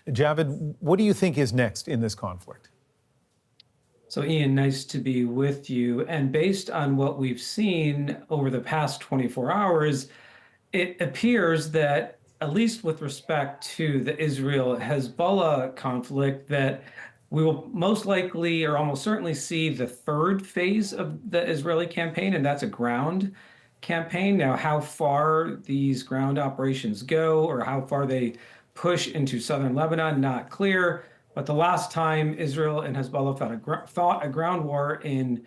Javed, what do you think is next in this conflict? So, Ian, nice to be with you. And based on what we've seen over the past 24 hours, it appears that, at least with respect to the Israel-Hezbollah conflict, that we will most likely or almost certainly see the third phase of the Israeli campaign, and that's a ground campaign. Now, how far these ground operations go or how far they push into southern Lebanon, not clear. But the last time Israel and Hezbollah fought a ground war in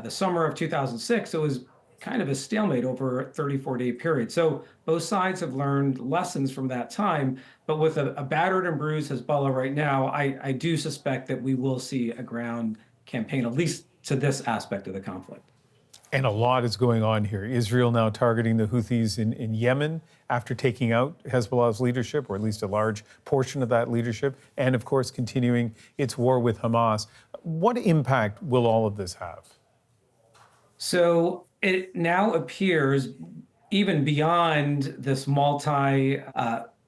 the summer of 2006, it was kind of a stalemate over a 34-day period. So both sides have learned lessons from that time. But with a battered and bruised Hezbollah right now, I do suspect that we will see a ground campaign, at least to this aspect of the conflict. And a lot is going on here. Israel now targeting the Houthis in Yemen after taking out Hezbollah's leadership, or at least a large portion of that leadership, and of course continuing its war with Hamas. What impact will all of this have? So it now appears, even beyond this multiple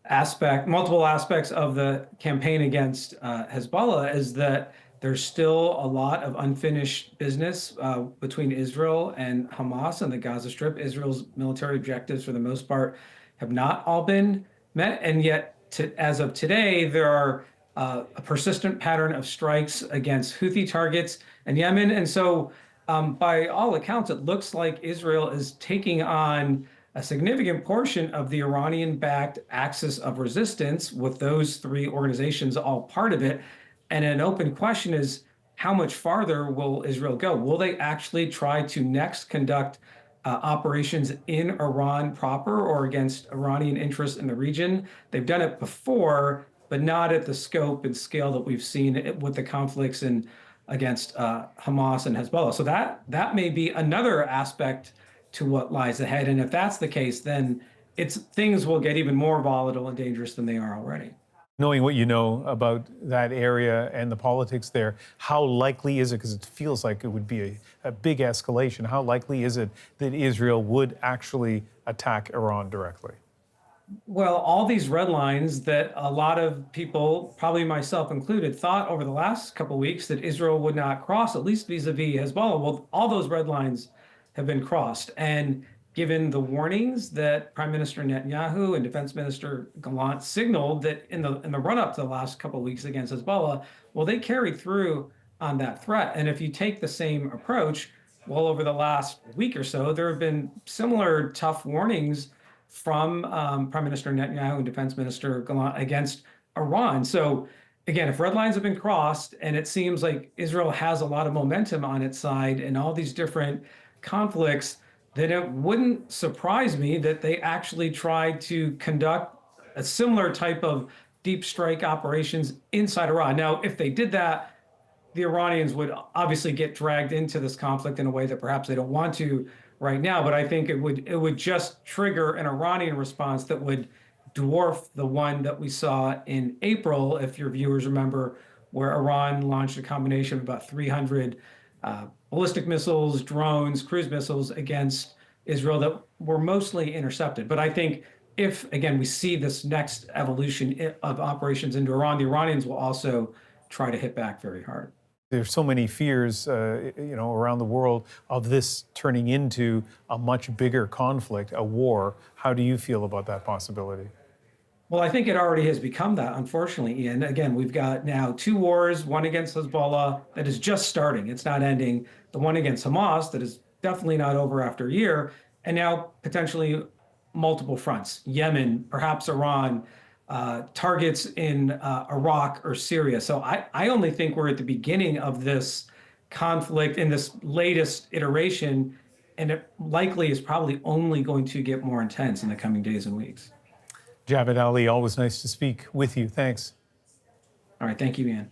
aspects of the campaign against Hezbollah, is that there's still a lot of unfinished business between Israel and Hamas and the Gaza Strip. Israel's military objectives, for the most part, have not all been met. And yet, as of today, there are a persistent pattern of strikes against Houthi targets in Yemen. And so, by all accounts, it looks like Israel is taking on a significant portion of the Iranian-backed axis of resistance, with those three organizations all part of it. And an open question is, how much farther will Israel go? Will they actually try to next conduct operations in Iran proper or against Iranian interests in the region? They've done it before, but not at the scope and scale that we've seen with the conflicts against Hamas and Hezbollah. So that may be another aspect to what lies ahead. And if that's the case, then things will get even more volatile and dangerous than they are already. Knowing what you know about that area and the politics there, how likely is it, because it feels like it would be a big escalation, how likely is it that Israel would actually attack Iran directly? Well, all these red lines that a lot of people, probably myself included, thought over the last couple of weeks that Israel would not cross, at least vis-a-vis Hezbollah. Well, all those red lines have been crossed. And given the warnings that Prime Minister Netanyahu and Defense Minister Gallant signaled that in the run-up to the last couple of weeks against Hezbollah, well, they carried through on that threat. And if you take the same approach, well, over the last week or so, there have been similar tough warnings from Prime Minister Netanyahu and Defense Minister Gallant against Iran. So again, if red lines have been crossed, and it seems like Israel has a lot of momentum on its side in all these different conflicts, then it wouldn't surprise me that they actually tried to conduct a similar type of deep strike operations inside Iran. Now, if they did that, the Iranians would obviously get dragged into this conflict in a way that perhaps they don't want to right now. But I think it would just trigger an Iranian response that would dwarf the one that we saw in April, if your viewers remember, where Iran launched a combination of about 300 ballistic missiles, drones, cruise missiles against Israel that were mostly intercepted. But I think if, again, we see this next evolution of operations into Iran, the Iranians will also try to hit back very hard. There's so many fears, around the world of this turning into a much bigger conflict, a war. How do you feel about that possibility? Well, I think it already has become that, unfortunately, Ian. Again, we've got now two wars, one against Hezbollah that is just starting. It's not ending. The one against Hamas that is definitely not over after a year. And now potentially multiple fronts, Yemen, perhaps Iran, targets in Iraq or Syria. So I only think we're at the beginning of this conflict in this latest iteration, and it likely is probably only going to get more intense in the coming days and weeks. Javed Ali, always nice to speak with you. Thanks. All right. Thank you, Ian.